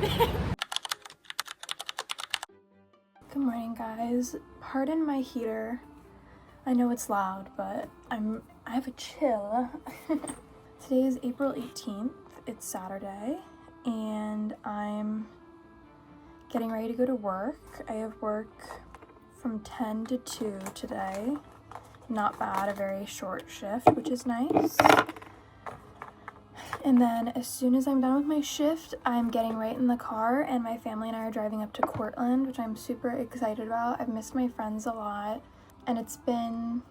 Good morning, guys. Pardon my heater. I know it's loud, but I have a chill. Today is April 18th. It's Saturday, and I'm getting ready to go to work. I have work from 10 to 2 today. Not bad, a very short shift, which is nice. And then as soon as I'm done with my shift, I'm getting right in the car, and my family and I are driving up to Cortland, which I'm super excited about. I've missed my friends a lot, and it's been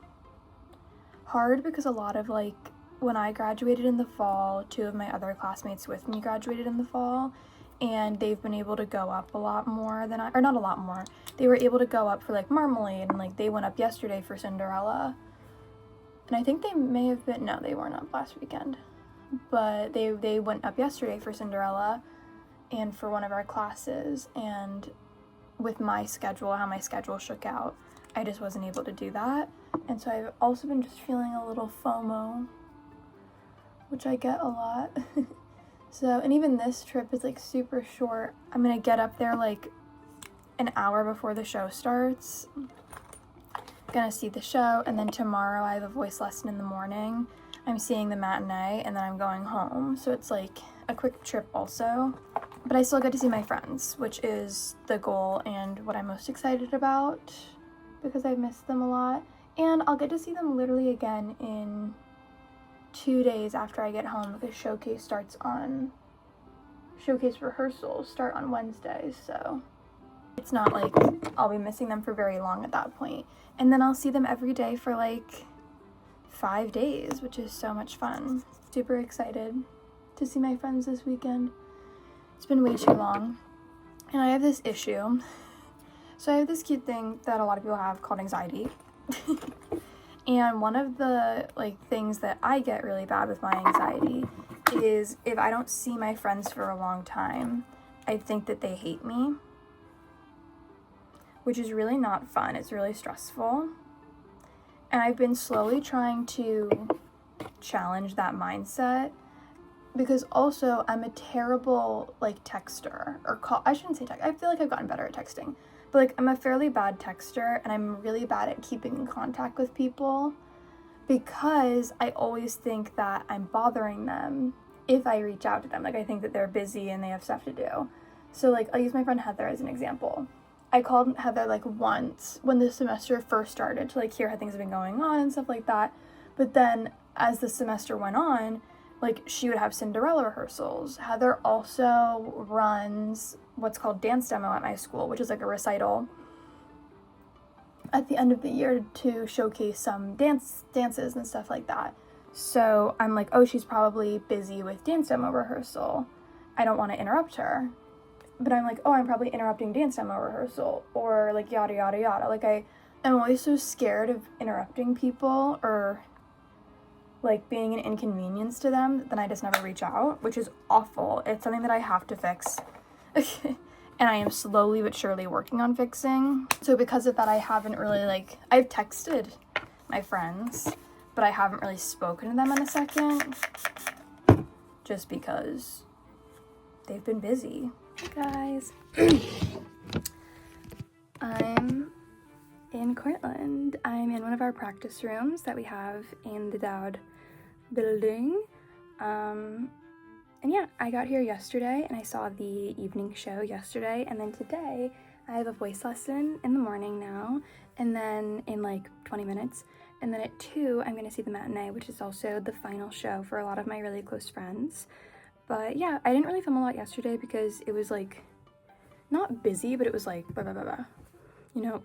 hard because a lot of, like, when I graduated in the fall, 2 of my other classmates with me graduated in the fall, and they've been able to go up a lot more than or not a lot more. They were able to go up for, like, Marmalade, and, like, they went up yesterday for Cinderella. And I think they may have been, no, they weren't up last weekend. But they went up yesterday for Cinderella and for one of our classes, and with my schedule, how my schedule shook out, I just wasn't able to do that. And so I've also been just feeling a little FOMO, which I get a lot. So, and even this trip is like super short. I'm gonna get up there like an hour before the show starts. Gonna see the show, and then tomorrow I have a voice lesson in the morning. I'm seeing the matinee, and then I'm going home, so it's like a quick trip also. But I still get to see my friends, which is the goal and what I'm most excited about because I've missed them a lot. And I'll get to see them literally again in 2 days after I get home because showcase rehearsals start on Wednesdays, so it's not like I'll be missing them for very long at that point. And then I'll see them every day for like 5 days, which is so much fun. Super excited to see my friends this weekend. It's been way too long. And I have this issue. So I have this cute thing that a lot of people have called anxiety. And one of the like things that I get really bad with my anxiety is if I don't see my friends for a long time, I think that they hate me, which is really not fun. It's really stressful. And I've been slowly trying to challenge that mindset because also I'm a terrible like texter or call. I shouldn't say text. I feel like I've gotten better at texting, but like I'm a fairly bad texter, and I'm really bad at keeping in contact with people because I always think that I'm bothering them if I reach out to them. Like I think that they're busy and they have stuff to do. So like I'll use my friend Heather as an example. I called Heather like once when the semester first started to like hear how things have been going on and stuff like that. But then as the semester went on, like she would have Cinderella rehearsals. Heather also runs what's called dance demo at my school, which is like a recital at the end of the year to showcase some dances and stuff like that. So I'm like, oh, she's probably busy with dance demo rehearsal. I don't want to interrupt her. But I'm like, oh, I'm probably interrupting dance demo rehearsal, or like yada yada yada. Like I'm always so scared of interrupting people or like being an inconvenience to them that I just never reach out, which is awful. It's something that I have to fix. And I am slowly but surely working on fixing. So because of that, I haven't really like, I've texted my friends, but I haven't really spoken to them in a second just because they've been busy. Hey guys, I'm in Cortland. I'm in one of our practice rooms that we have in the Dowd building. And yeah, I got here yesterday and I saw the evening show yesterday, and then today I have a voice lesson in the morning now, and then in like 20 minutes, and then at 2 I'm gonna see the matinee, which is also the final show for a lot of my really close friends. But yeah, I didn't really film a lot yesterday because it was like not busy, but it was like blah blah blah blah. You know,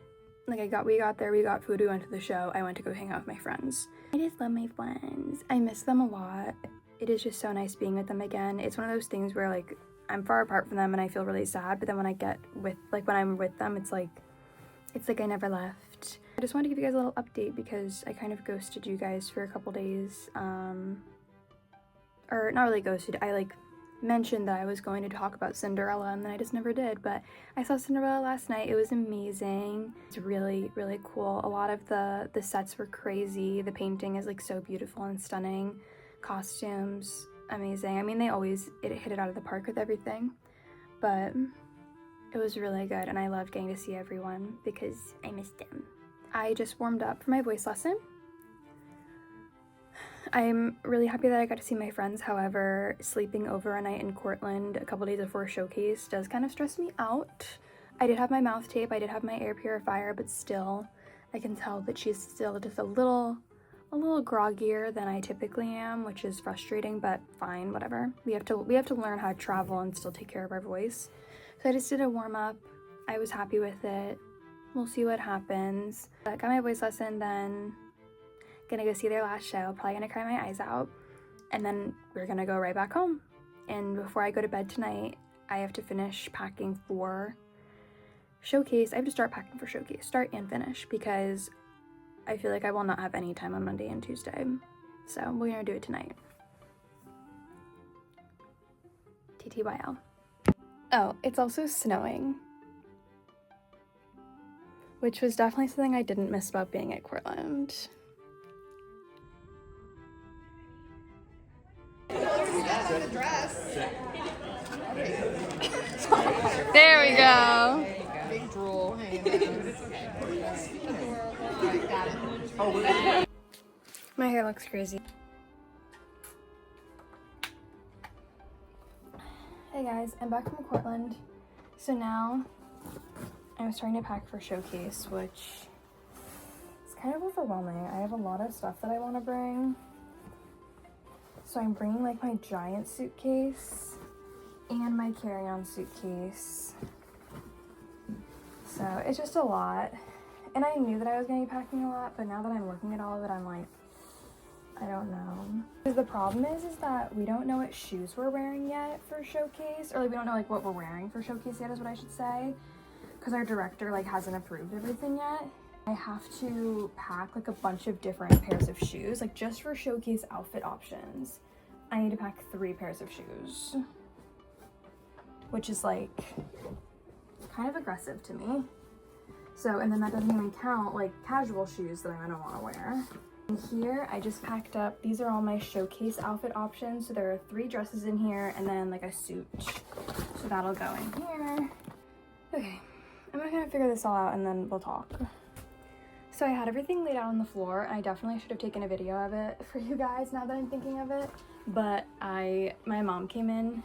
like we got there, we got food, we went to the show, I went to go hang out with my friends. I just love my friends. I miss them a lot. It is just so nice being with them again. It's one of those things where like I'm far apart from them and I feel really sad, but then when I'm with them, it's like I never left. I just wanted to give you guys a little update because I kind of ghosted you guys for a couple days. Or not really ghosted, I like mentioned that I was going to talk about Cinderella and then I just never did, but I saw Cinderella last night. It was amazing. It's really, really cool. A lot of the sets were crazy. The painting is like so beautiful and stunning. Costumes, amazing. I mean, they always hit it out of the park with everything. but it was really good, and I loved getting to see everyone because I missed them. I just warmed up for my voice lesson. I'm really happy that I got to see my friends. However, sleeping over a night in Cortland a couple days before Showcase does kind of stress me out. I did have my mouth tape, I did have my air purifier, but still, I can tell that she's still just a little groggier than I typically am, which is frustrating, but fine, whatever. We have to learn how to travel and still take care of our voice. So I just did a warm up. I was happy with it. We'll see what happens. I got my voice lesson, then gonna go see their last show, probably gonna cry my eyes out, and then we're gonna go right back home. And before I go to bed tonight, I have to finish packing for Showcase. I have to start packing for Showcase, start and finish, because I feel like I will not have any time on Monday and Tuesday. So we're gonna do it tonight. TTYL. Oh, it's also snowing, which was definitely something I didn't miss about being at Cortland. There we go. Big drool hanging My hair looks crazy. Hey guys, I'm back from Cortland. So now I'm starting to pack for Showcase, which is kind of overwhelming. I have a lot of stuff that I want to bring. So I'm bringing like my giant suitcase and my carry-on suitcase. So it's just a lot. And I knew that I was going to be packing a lot, but now that I'm looking at all of it, I'm like, I don't know. Because the problem is that we don't know what shoes we're wearing yet for Showcase, or like we don't know like what we're wearing for Showcase yet is what I should say, because our director like hasn't approved everything yet. I have to pack like a bunch of different pairs of shoes, like just for Showcase outfit options. I need to pack 3 pairs of shoes, which is like kind of aggressive to me. So, and then that doesn't even count like casual shoes that I'm gonna wanna wear. And here I just packed up, these are all my Showcase outfit options. So there are 3 dresses in here and then like a suit. So that'll go in here. Okay, I'm gonna figure this all out and then we'll talk. So I had everything laid out on the floor, and I definitely should have taken a video of it for you guys now that I'm thinking of it. But my mom came in,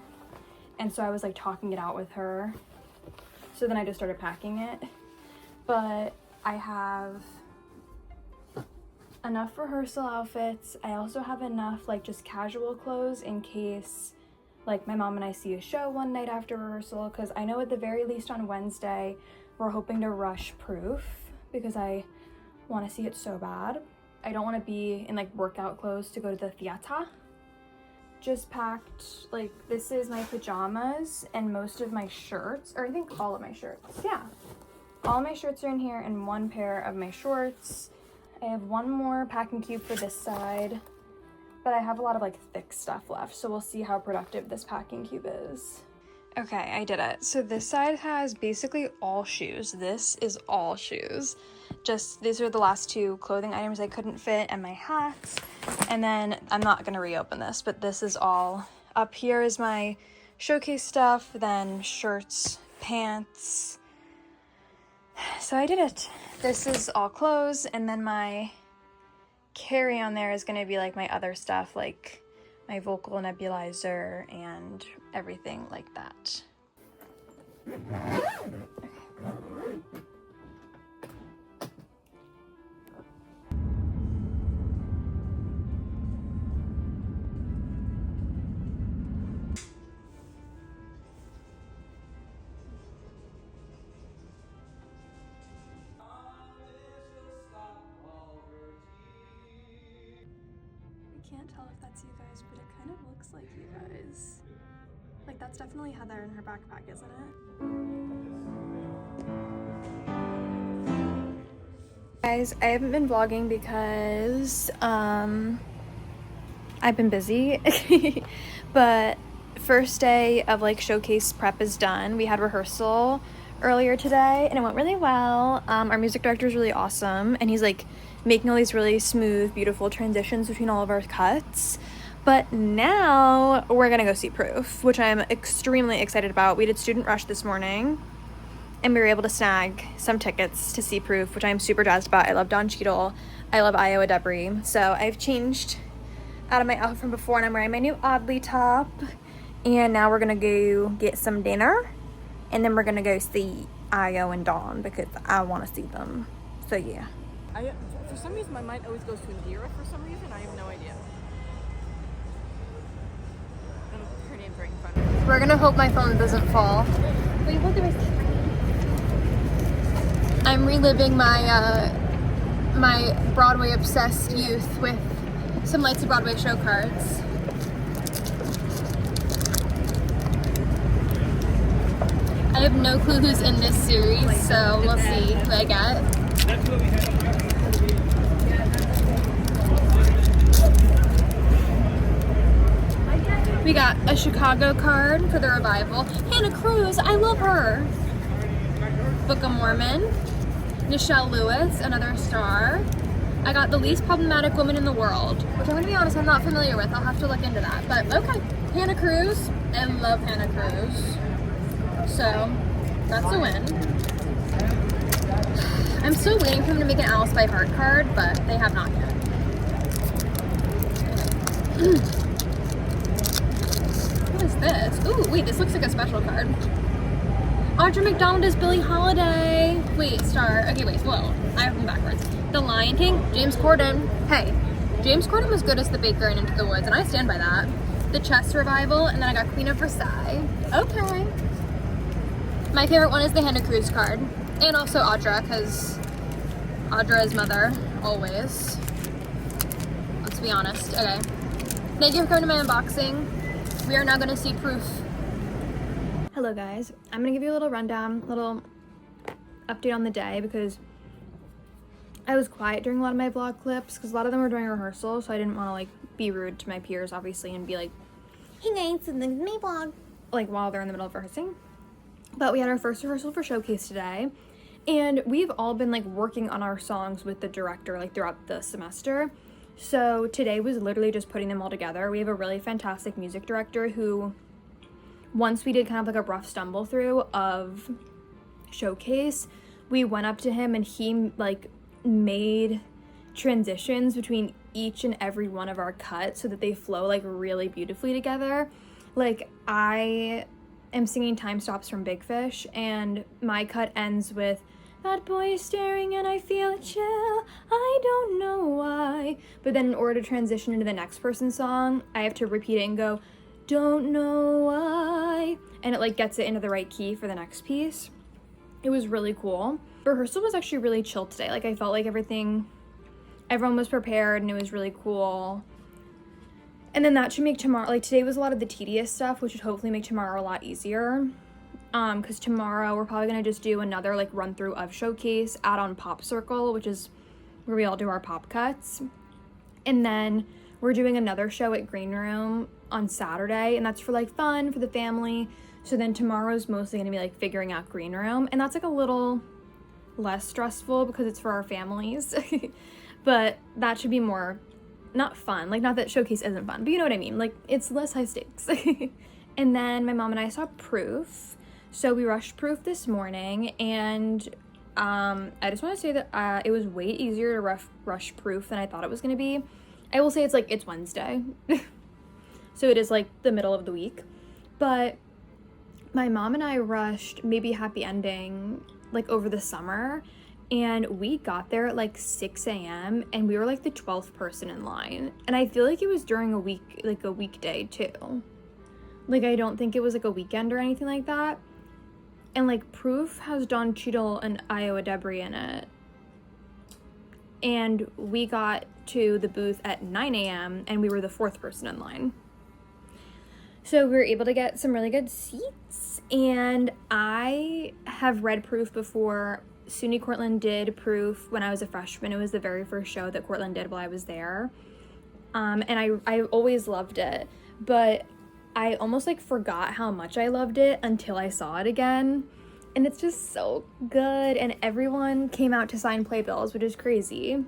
and so I was like talking it out with her. So then I just started packing it. But I have enough rehearsal outfits. I also have enough like just casual clothes in case like my mom and I see a show one night after rehearsal, because I know at the very least on Wednesday we're hoping to rush Proof because I want to see it so bad. I don't want to be in like workout clothes to go to the theater. Just packed, like this is my pajamas and most of my shirts, or I think all of my shirts. Yeah, all my shirts are in here and 1 pair of my shorts. I have 1 more packing cube for this side, but I have a lot of like thick stuff left, so we'll see how productive this packing cube is. Okay, I did it. So this side has basically all shoes. This is all shoes. Just these are the last 2 clothing items I couldn't fit, and my hats. And then I'm not gonna reopen this, but this is all. Up here is my Showcase stuff, then shirts, pants. So I did it. This is all clothes, and then my carry-on there is gonna be like my other stuff, like my vocal nebulizer and everything like that. Okay. Can't tell if that's you guys, but it kind of looks like you guys. Like that's definitely Heather in her backpack, isn't it? Guys, I haven't been vlogging because I've been busy. But first day of like Showcase prep is done. We had rehearsal earlier today and it went really well. Our music director is really awesome, and he's like making all these really smooth, beautiful transitions between all of our cuts. But now we're gonna go see Proof, which I'm extremely excited about. We did Student Rush this morning, and we were able to snag some tickets to see Proof, which I'm super jazzed about. I love Don Cheadle. I love Iowa Debris. So I've changed out of my outfit from before, and I'm wearing my new Oddly top. And now we're gonna go get some dinner, and then we're gonna go see Io and Dawn because I want to see them. So yeah. For some reason, my mind always goes to Indira. For some reason, I have no idea. Her name's right in front of me. We're gonna hope my phone doesn't fall. Wait, what do I say? I'm reliving my my Broadway obsessed youth with some Lights of Broadway show cards. I have no clue who's in this series, so we'll see who I get. We got a Chicago card for the revival. Hannah Cruz, I love her. Book of Mormon. Nichelle Lewis, another star. I got The Least Problematic Woman in the World, which I'm gonna be honest, I'm not familiar with. I'll have to look into that. But okay, Hannah Cruz. I love Hannah Cruz. So that's a win. I'm still waiting for them to make an Alice by Heart card, but they have not yet. What is this? Ooh, wait, this looks like a special card. Audra McDonald is Billie Holiday. Wait, star. Okay, wait, whoa. I have them backwards. The Lion King, James Corden. Hey, James Corden was good as the baker in Into the Woods, and I stand by that. The Chess Revival, and then I got Queen of Versailles. Okay. My favorite one is the Hannah Cruz card. And also Audra, because Audra is mother, always. Let's be honest. Okay. Thank you for coming to my unboxing. We are now going to see Proof. Hello guys. I'm going to give you a little rundown, little update on the day, because I was quiet during a lot of my vlog clips, because a lot of them were during rehearsal, so I didn't want to like be rude to my peers, obviously, and be like, hey guys, and then my vlog, like while they're in the middle of rehearsing. But we had our first rehearsal for Showcase today, and we've all been like working on our songs with the director like throughout the semester. So today was literally just putting them all together. We have a really fantastic music director who, once we did kind of like a rough stumble through of Showcase, we went up to him and he like made transitions between each and every one of our cuts so that they flow like really beautifully together. Like I am singing Time Stops from Big Fish, and my cut ends with, that boy is staring and I feel a chill, I don't know why. But then in order to transition into the next person's song, I have to repeat it and go, don't know why. And it like gets it into the right key for the next piece. It was really cool. Rehearsal was actually really chill today. Like I felt like everyone was prepared and it was really cool. And then that should make tomorrow, like today was a lot of the tedious stuff, which should hopefully make tomorrow a lot easier. Because tomorrow we're probably going to just do another like run through of Showcase, add on Pop Circle, which is where we all do our pop cuts. And then we're doing another show at Greenroom on Saturday, and that's for like fun, for the family. So then tomorrow's mostly going to be like figuring out Greenroom, and that's like a little less stressful because it's for our families. But that should be more, not fun, like not that Showcase isn't fun, but you know what I mean, like it's less high stakes. And then my mom and I saw Proof. So we rushed Proof this morning, and I just want to say that it was way easier to rush Proof than I thought it was going to be. I will say it's Wednesday. So it is like the middle of the week. But my mom and I rushed Maybe Happy Ending like over the summer, and we got there at like 6 a.m. and we were like the 12th person in line. And I feel like it was during a week, like a weekday too. Like I don't think it was like a weekend or anything like that. And like Proof has Don Cheadle and Iowa Debris in it. And we got to the booth at 9 a.m. and we were the 4th person in line. So we were able to get some really good seats. And I have read Proof before. SUNY Cortland did Proof when I was a freshman. It was the very first show that Cortland did while I was there. And I always loved it. But I almost like forgot how much I loved it until I saw it again. And it's just so good. And everyone came out to sign playbills, which is crazy.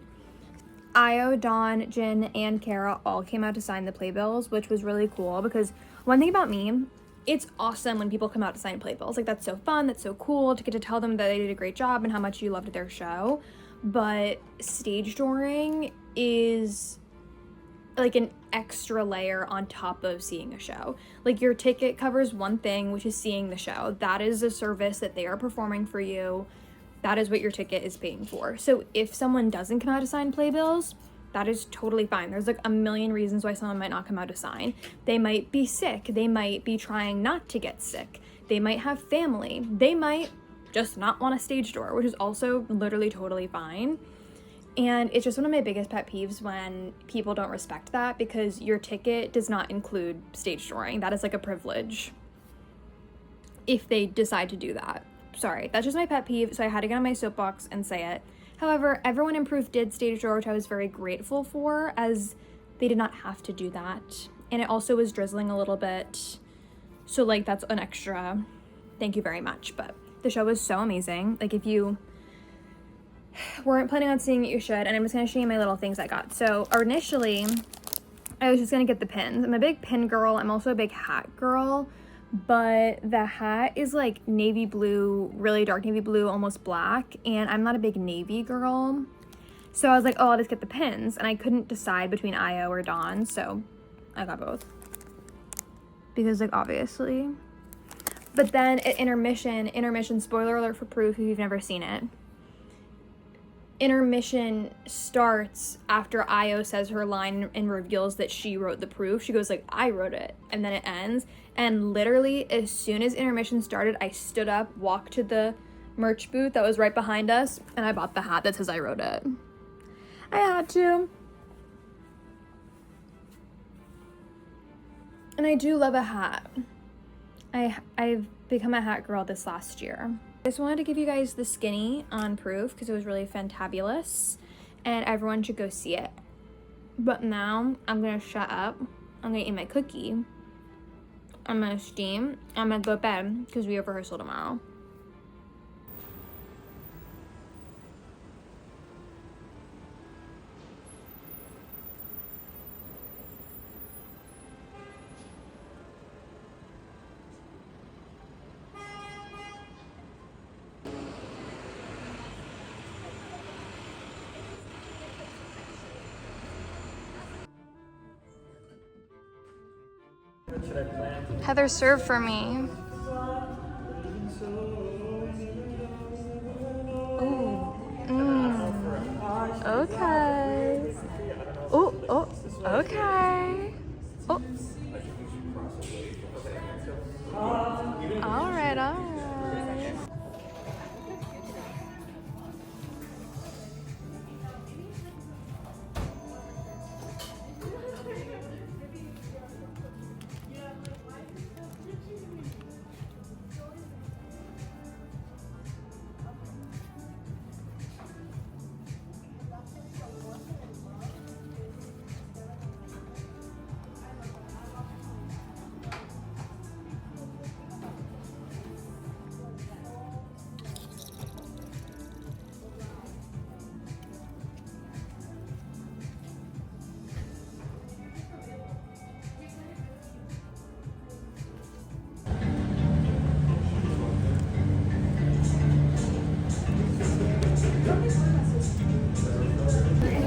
Io, Dawn, Jin, and Kara all came out to sign the playbills, which was really cool because one thing about me, it's awesome when people come out to sign playbills. Like, that's so fun, that's so cool to get to tell them that they did a great job and how much you loved their show. But stage touring is like an extra layer on top of seeing a show. Like, your ticket covers one thing, which is seeing the show. That is a service that they are performing for you. That is what your ticket is paying for. So if someone doesn't come out to sign playbills, that is totally fine. There's like a million reasons why someone might not come out to sign. They might be sick. They might be trying not to get sick. They might have family. They might just not want a stage door, which is also literally totally fine. And it's just one of my biggest pet peeves when people don't respect that, because your ticket does not include stage touring. That is like a privilege if they decide to do that. Sorry, that's just my pet peeve, so I had to get on my soapbox and say it. However, everyone in Proof did stage door, which I was very grateful for, as they did not have to do that. And it also was drizzling a little bit, so like that's an extra thank you very much. But the show was so amazing. Like, if you weren't planning on seeing it, you should. And I'm just gonna show you my little things I got. So initially, I was just gonna get the pins. I'm a big pin girl. I'm also a big hat girl. But the hat is like navy blue, really dark navy blue, almost black, and I'm not a big navy girl. So I was like, oh, I'll just get the pins, and I couldn't decide between Io or Dawn, so I got both. Because, like, obviously. But then at intermission, spoiler alert for Proof if you've never seen it. Intermission starts after Io says her line and reveals that she wrote the proof. She goes like, I wrote it, and then it ends. And literally, as soon as intermission started, I stood up, walked to the merch booth that was right behind us, and I bought the hat that says I wrote it. I had to. And I do love a hat. I've become a hat girl this last year. I just wanted to give you guys the skinny on Proof because it was really fantabulous and everyone should go see it. But now I'm gonna shut up. I'm gonna eat my cookie. I'm gonna steam. I'm gonna go to bed because we have rehearsal tomorrow. Heather served for me. Ooh. Okay. Oh, okay. Oh. All right.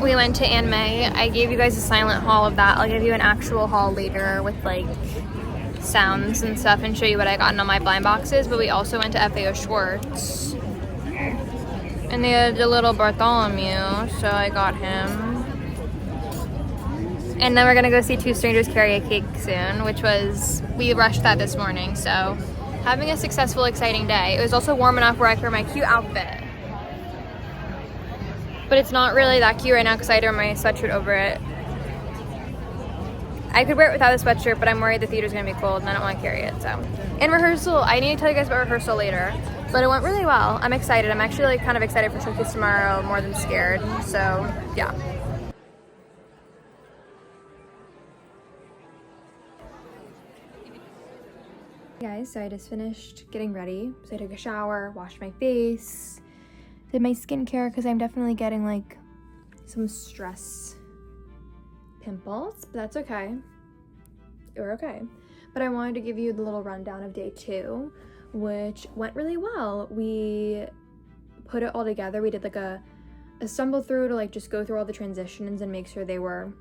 We went to Anne May. I gave you guys a silent haul of that. I'll give you an actual haul later with like sounds and stuff and show you what I got in all my blind boxes. But we also went to FAO Schwartz. And they had a little Bartholomew, so I got him. And then we're gonna go see Two Strangers Carry a Cake soon, which was, we rushed that this morning, so having a successful, exciting day. It was also warm enough where I could wear my cute outfit. But it's not really that cute right now because I had to wear my sweatshirt over it. I could wear it without a sweatshirt, but I'm worried the theater's gonna be cold and I don't want to carry it, so. In rehearsal, I need to tell you guys about rehearsal later, but it went really well. I'm excited. I'm actually like kind of excited for showcase tomorrow, more than scared, so yeah. Guys, so I just finished getting ready. So I took a shower, washed my face, did my skincare because I'm definitely getting like some stress pimples, but that's okay. We're okay. But I wanted to give you the little rundown of day 2, which went really well. We put it all together. We did like a stumble through to like just go through all the transitions and make sure they were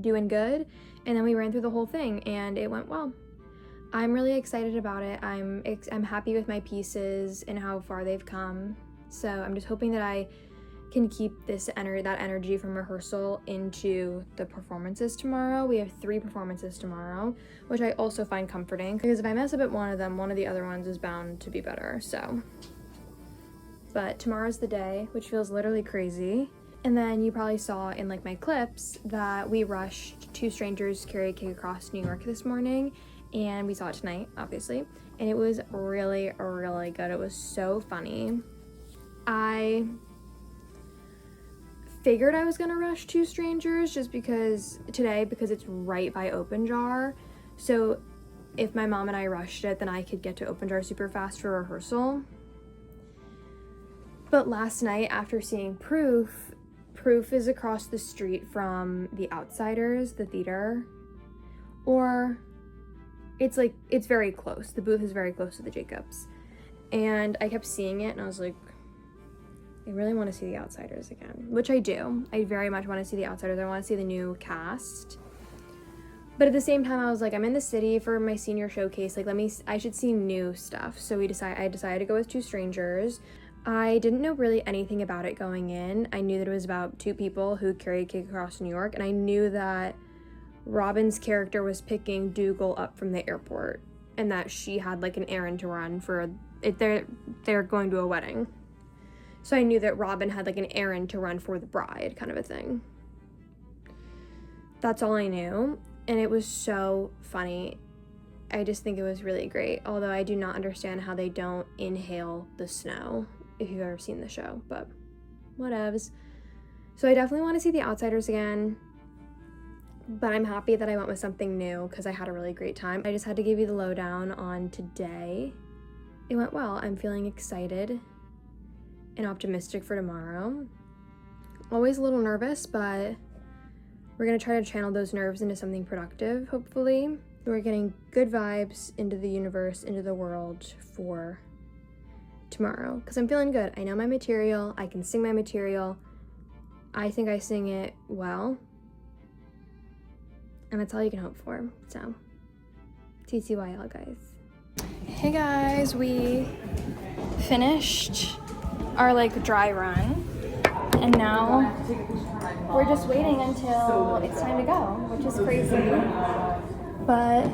doing good. And then we ran through the whole thing and it went well. I'm really excited about it. I'm happy with my pieces and how far they've come. So I'm just hoping that I can keep that energy from rehearsal into the performances tomorrow. We have 3 performances tomorrow, which I also find comforting because if I mess up at one of them, one of the other ones is bound to be better. So, but tomorrow's the day, which feels literally crazy. And then you probably saw in like my clips that we rushed 2 Strangers Carry a Cake Across New York this morning, and we saw it tonight, obviously, and it was really, really good. It was so funny. I figured I was gonna rush 2 Strangers just because it's right by Open Jar. So if my mom and I rushed it, then I could get to Open Jar super fast for rehearsal. But last night after seeing Proof is across the street from The Outsiders, the theater, or it's very close. The booth is very close to the Jacobs. And I kept seeing it and I was like, I really want to see The Outsiders again, which I do. I very much want to see The Outsiders. I want to see the new cast. But at the same time, I was like, I'm in the city for my senior showcase. Like, I should see new stuff. So I decided to go with 2 Strangers. I didn't know really anything about it going in. I knew that it was about 2 people who carry a cake across New York. And I knew that Robin's character was picking Dougal up from the airport. And that she had like an errand to run for it. They're going to a wedding. So I knew that Robin had like an errand to run for the bride, kind of a thing. That's all I knew. And it was so funny. I just think it was really great. Although I do not understand how they don't inhale the snow, if you've ever seen the show, but whatevs. So I definitely want to see The Outsiders again. But I'm happy that I went with something new because I had a really great time. I just had to give you the lowdown on today. It went well. I'm feeling excited and optimistic for tomorrow. Always a little nervous, but we're gonna try to channel those nerves into something productive, hopefully. We're getting good vibes into the universe, into the world for tomorrow, because I'm feeling good. I know my material, I can sing my material. I think I sing it well, and that's all you can hope for, so TTYL, guys. Hey guys, we finished our like dry run, and now we're just waiting until it's time to go, which is crazy, but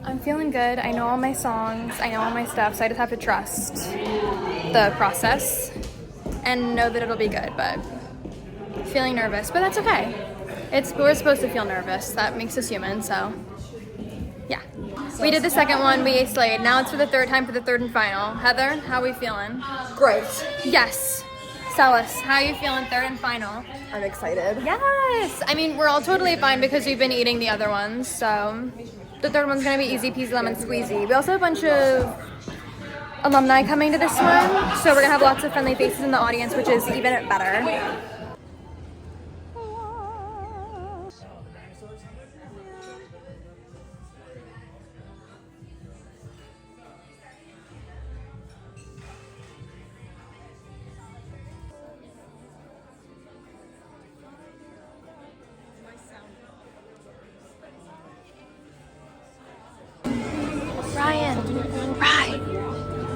I'm feeling good. I know all my songs, I know all my stuff, so I just have to trust the process and know that it'll be good. But feeling nervous, but that's okay. We're supposed to feel nervous. That makes us human, so yeah. We did the second one, we slayed. Now it's for the 3rd time for the 3rd and final. Heather, how are we feeling? Great. Yes. Tell us, how are you feeling 3rd and final? I'm excited. Yes. I mean, we're all totally fine because we've been eating the other ones, so the 3rd one's gonna be easy peasy lemon squeezy. We also have a bunch of alumni coming to this one, so we're gonna have lots of friendly faces in the audience, which is even better.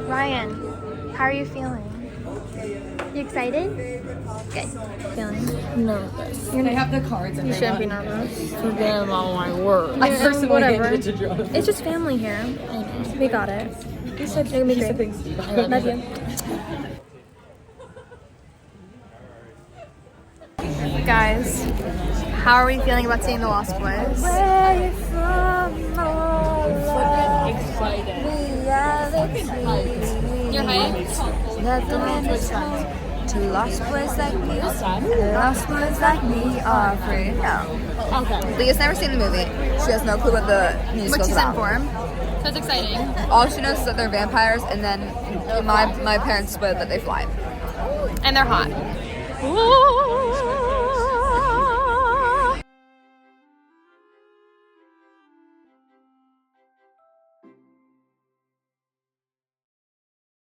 Ryan, how are you feeling? You excited? Good. Feeling? Nervous. They have the cards. You shouldn't be nervous. Forget all my work. I personally whatever. handed it to John. It's just family here. We got it. You said It's gonna be great. Thanks, Steve. Love you. Guys, how are we feeling about seeing the Lost Boys? Excited. You're hyped? To lost boys like me, lost boys like me are free. No. Okay. Leah's never seen the movie. She has no clue what the But musical's she's about. informed. So it's exciting. All she knows is that they're vampires, and then my parents spoiled that they fly. And they're hot. Ooh.